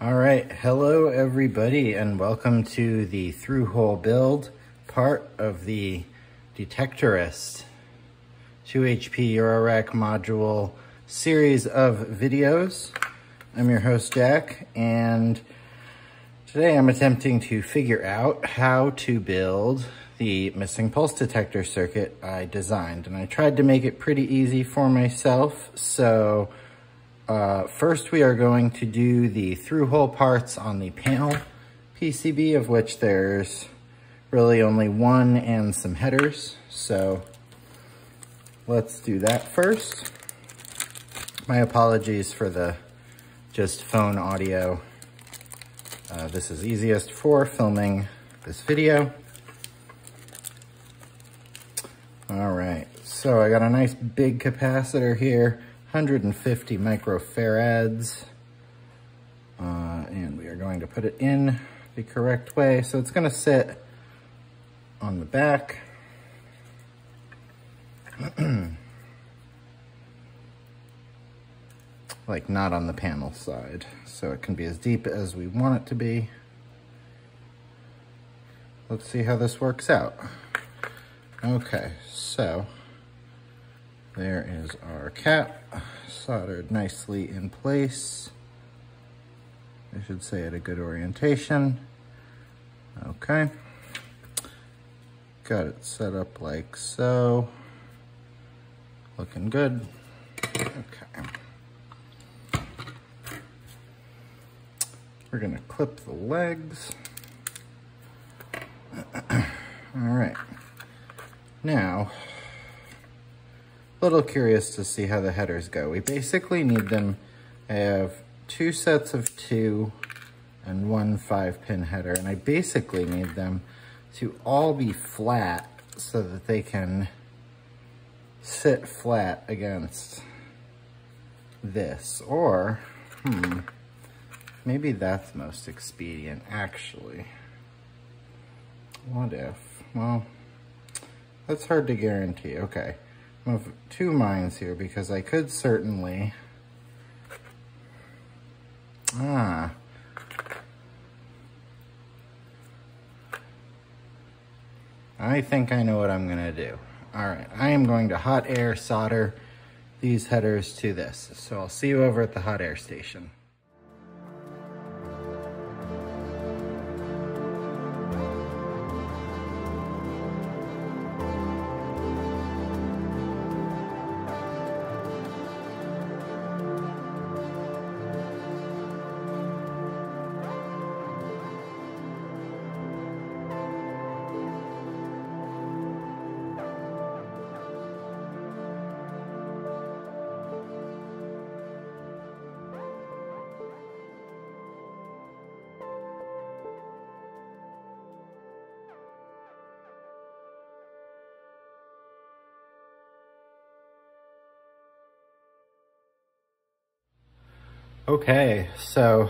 All right, hello everybody, and welcome to the through-hole build part of the Detectorist 2 HP Eurorack module series of videos. I'm your host, Jack, and today I'm attempting to figure out how to build the missing pulse detector circuit I designed. And I tried to make it pretty easy for myself, so first, we are going to do the through-hole parts on the panel PCB, of which there's really only one and some headers. So let's do that first. My apologies for the just phone audio. This is easiest for filming this video. All right, so I got a nice big capacitor here. 150 microfarads, and we are going to put it in the correct way. So it's going to sit on the back. Like not on the panel side. So it can be as deep as we want it to be. Let's see how this works out. Okay, so there is our cap, soldered nicely in place. I should say at a good orientation. Okay. Got it set up like so. Looking good. Okay. We're gonna clip the legs. All right. Now, a little curious to see how the headers go. We basically need them. I have two sets of 2 and one 5-pin header, and I basically need them to all be flat so that they can sit flat against this. Or, maybe that's most expedient, actually. What if? Well, that's hard to guarantee. Okay. I have two minds here because I could certainly, I think I know what I'm gonna do. All right, I am going to hot air solder these headers to this. So I'll see you over at the hot air station. Okay, so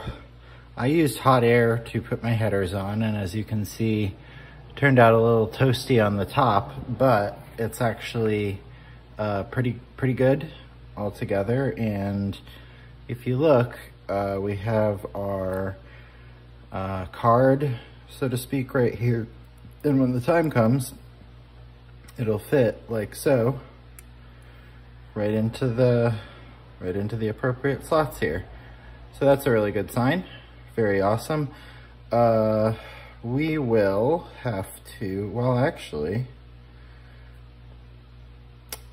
I used hot air to put my headers on, and as you can see, it turned out a little toasty on the top, but it's actually pretty good altogether. And if you look, we have our card, so to speak, right here. And when the time comes, it'll fit like so, right into the appropriate slots here. So that's a really good sign. Very awesome. We will have to, well, actually,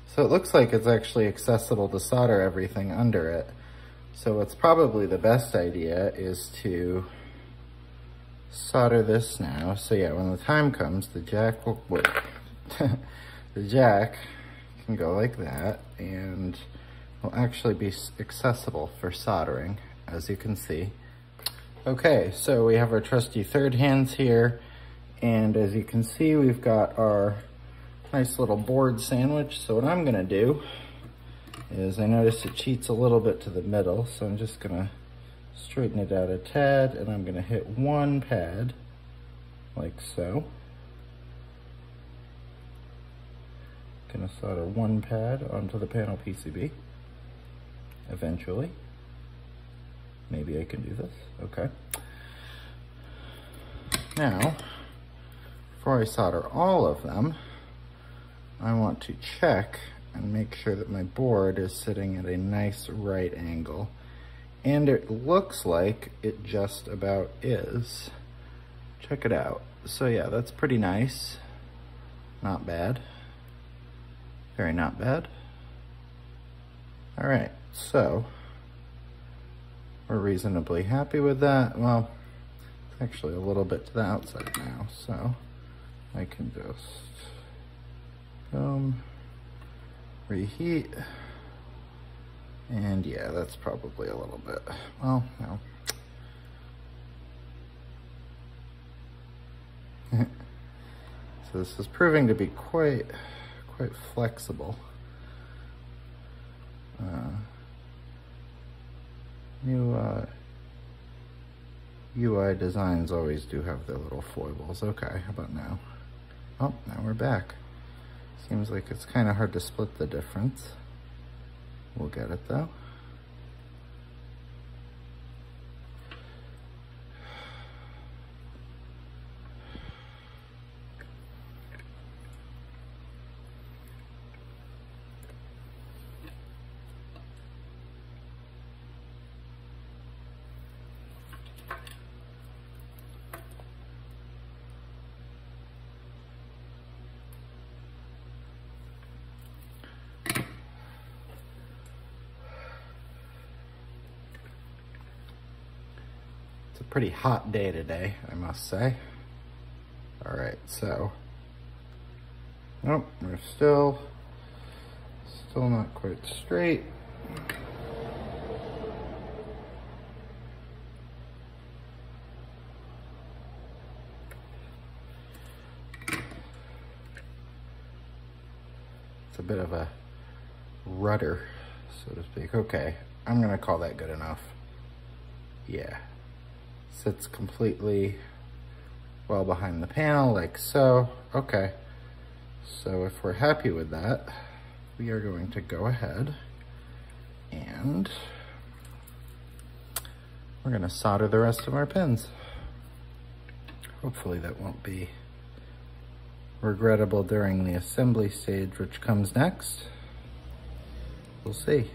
so it looks like it's actually accessible to solder everything under it. So what's probably the best idea is to solder this now. So yeah, when the time comes, the jack will work. The jack can go like that and will actually be accessible for soldering, as you can see. Okay, so we have our trusty third hands here, and as you can see, we've got our nice little board sandwich. So what I'm gonna do is, I notice it cheats a little bit to the middle, so I'm just gonna straighten it out a tad, and I'm gonna hit one pad, like so. Gonna solder one pad onto the panel PCB, eventually. Maybe I can do this, okay. Now, before I solder all of them, I want to check and make sure that my board is sitting at a nice right angle. And it looks like it just about is. Check it out. So yeah, that's pretty nice. Not bad. Very not bad. All right, so we're reasonably happy with that. Well, it's actually a little bit to the outside now, so I can just boom, reheat. And yeah, that's probably a little bit, well, no. So this is proving to be quite flexible. New UI designs always do have their little foibles. Okay, how about now? Oh, now we're back. Seems like it's kind of hard to split the difference. We'll get it though. It's a pretty hot day today, I must say. All right, so, nope, we're still not quite straight. It's a bit of a rudder, so to speak. Okay, I'm gonna call that good enough. Yeah. Sits completely well behind the panel, like so. Okay, so if we're happy with that, we are going to go ahead and we're gonna solder the rest of our pins. Hopefully that won't be regrettable during the assembly stage, which comes next. We'll see.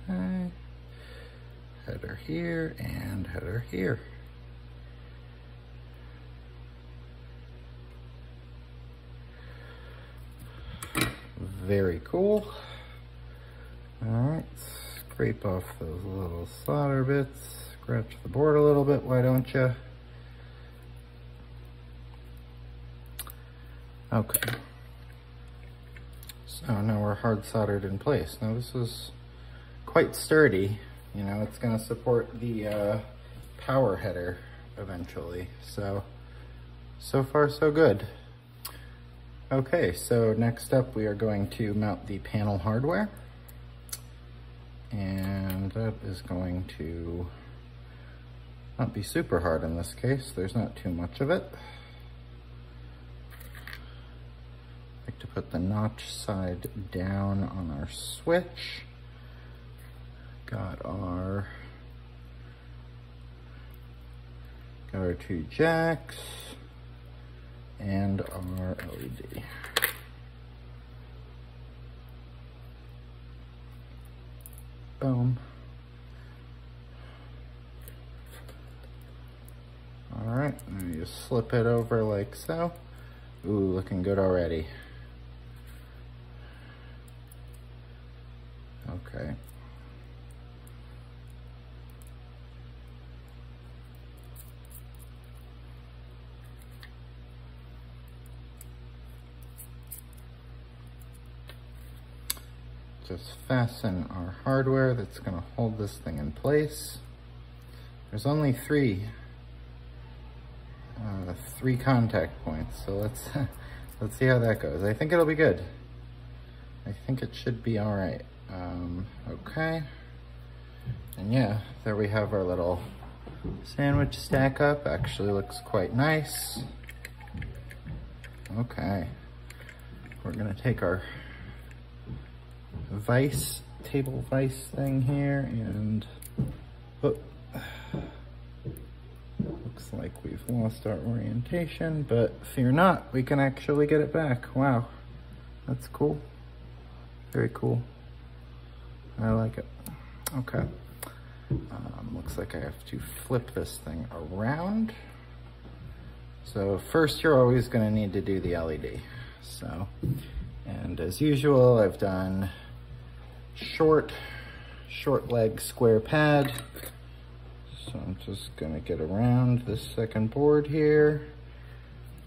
Okay, header here and header here. Very cool. All right, scrape off those little solder bits, scratch the board a little bit, why don't you? Okay. So now we're hard soldered in place. Now this is quite sturdy. You know, it's gonna support the power header eventually. So far so good. Okay, so next up we are going to mount the panel hardware. And that is going to not be super hard in this case. There's not too much of it. I like to put the notch side down on our switch. Got our two jacks and our LED. Boom. All right, now you slip it over like so. Ooh, looking good already. Okay. Just fasten our hardware that's gonna hold this thing in place. There's only three contact points, so let's see how that goes. I think it'll be good. I think it should be all right. Okay, And yeah, there we have our little sandwich stack up. Actually looks quite nice. Okay, we're gonna take our vise, table vise thing here, and looks like we've lost our orientation, but fear not, we can actually get it back. Wow, that's cool. Very cool. I like it. Okay. Looks like I have to flip this thing around. So first, you're always going to need to do the LED. So, and as usual, I've done short leg square pad. So I'm just going to get around this second board here,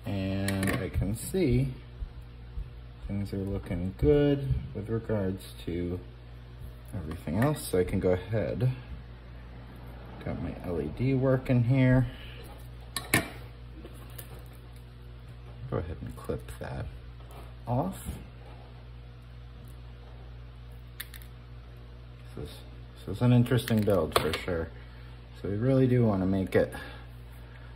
and I can see things are looking good with regards to everything else. So I can go ahead. Got my LED working here. Go ahead and clip that off. This is an interesting build for sure. So we really do want to make it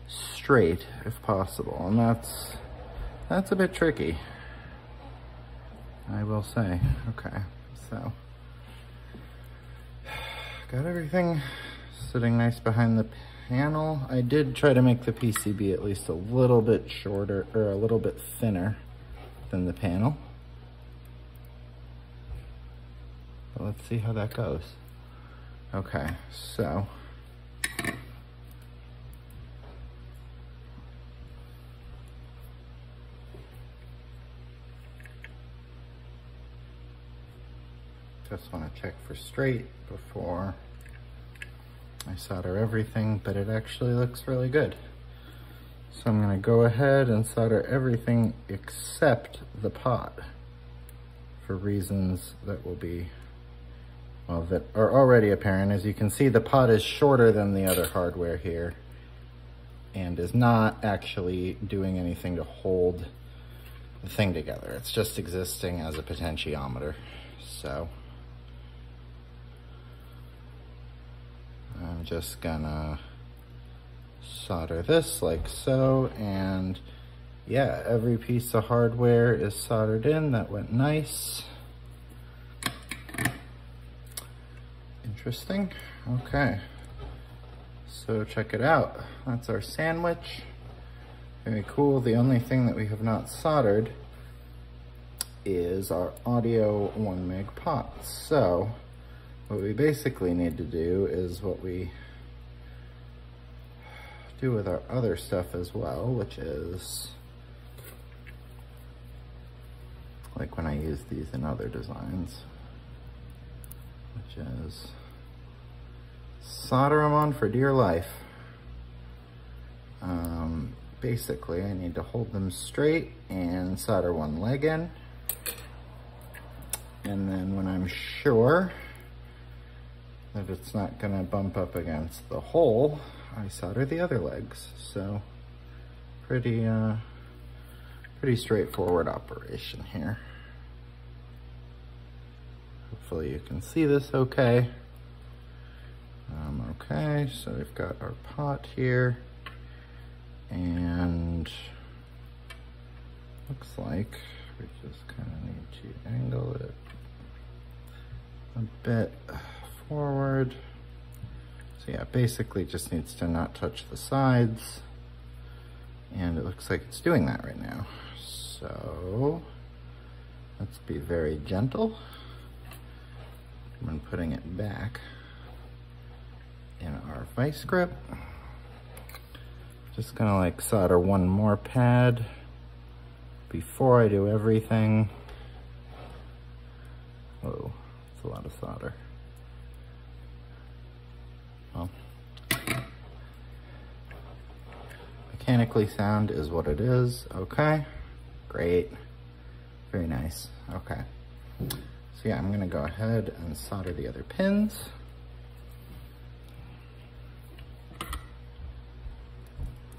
straight if possible, and that's a bit tricky, I will say. Okay, so got everything sitting nice behind the panel. I did try to make the PCB at least a little bit shorter, or a little bit thinner than the panel. But let's see how that goes. Okay, so just want to check for straight before I solder everything, but it actually looks really good. So I'm going to go ahead and solder everything except the pot for reasons that will be, well, that are already apparent. As you can see, the pot is shorter than the other hardware here and is not actually doing anything to hold the thing together. It's just existing as a potentiometer. So I'm just gonna solder this like so, and yeah, every piece of hardware is soldered in. That went nice. Interesting. Okay, so check it out. That's our sandwich. Very cool. The only thing that we have not soldered is our audio 1 meg pot. So what we basically need to do is what we do with our other stuff as well, which is like when I use these in other designs, which is solder them on for dear life. Basically, I need to hold them straight and solder one leg in. And then when I'm sure that it's not gonna bump up against the hole, I solder the other legs. So pretty straightforward operation here. Hopefully you can see this okay. Okay, so we've got our pot here, and looks like we just kind of need to angle it a bit forward. So yeah, basically just needs to not touch the sides, and it looks like it's doing that right now. So let's be very gentle when putting it back in our vice grip. Just gonna like solder one more pad before I do everything. Whoa, that's a lot of solder. Well, mechanically sound is what it is. Okay, great, very nice. Okay, so yeah, I'm gonna go ahead and solder the other pins.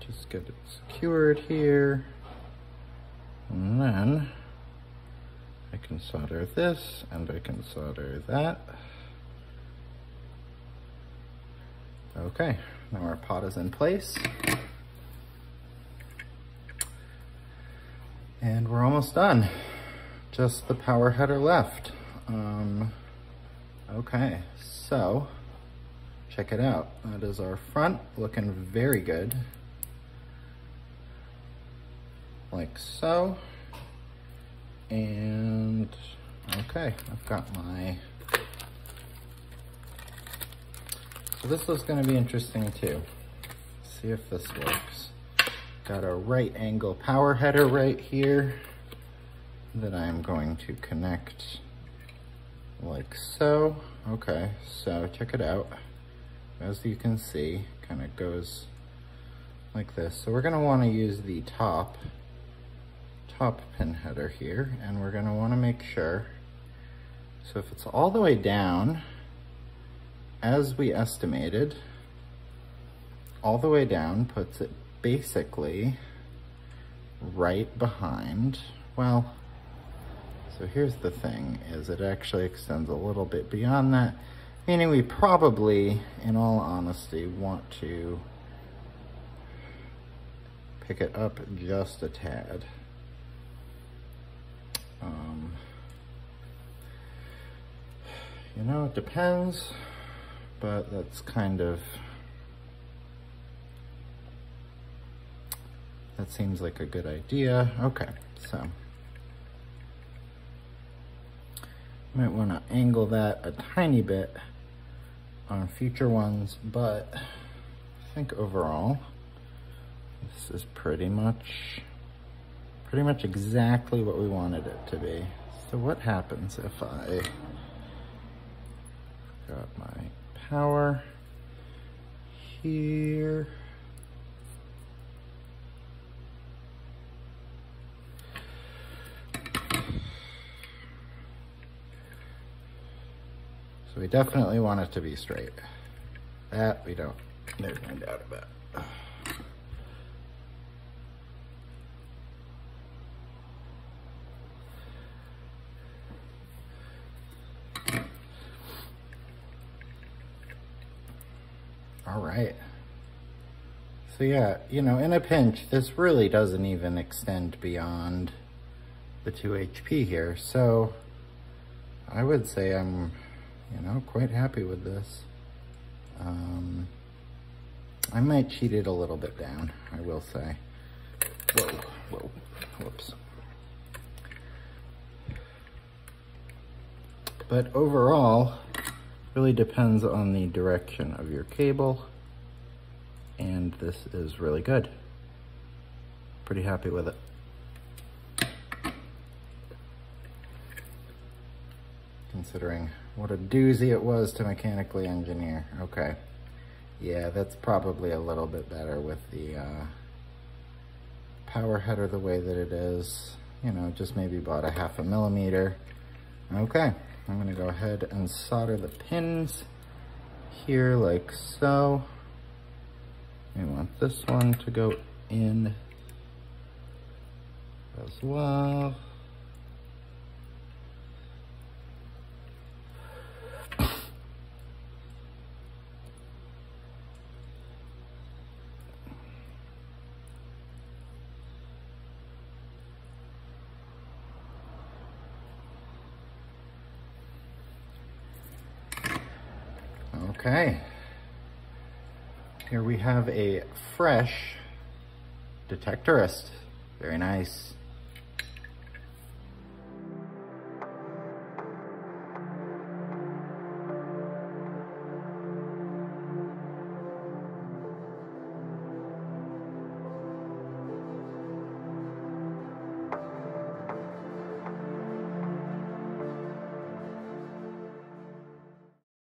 Just get it secured here, and then I can solder this and I can solder that. Okay, now our pot is in place. And we're almost done. Just the power header left. Okay, so check it out. That is our front, looking very good. Like so. And okay, I've got my, so this is gonna be interesting too. See if this works. Got a right angle power header right here that I'm going to connect like so. Okay, so check it out. As you can see, kind of goes like this. So we're gonna wanna use the top pin header here, and we're gonna wanna make sure, so if it's all the way down, as we estimated, all the way down puts it basically right behind, well, so here's the thing, is it actually extends a little bit beyond that, meaning we probably, in all honesty, want to pick it up just a tad. You know, it depends, but that's kind of, that seems like a good idea. Okay, so might want to angle that a tiny bit on future ones, but I think overall this is pretty much exactly what we wanted it to be. So what happens if I got my power here? So we definitely want it to be straight. That we don't, there's no doubt about. All right. So yeah, you know, in a pinch, this really doesn't even extend beyond the 2 HP here. So I would say I'm, you know, quite happy with this. I might cheat it a little bit down, I will say. Whoa, whoops. But overall, really depends on the direction of your cable, and this is really good. Pretty happy with it. Considering what a doozy it was to mechanically engineer. Okay, yeah, that's probably a little bit better with the power header the way that it is. You know, just maybe about a 0.5 millimeter. Okay, I'm gonna go ahead and solder the pins here like so. We want this one to go in as well. Okay, here we have a fresh Detectorist. Very nice.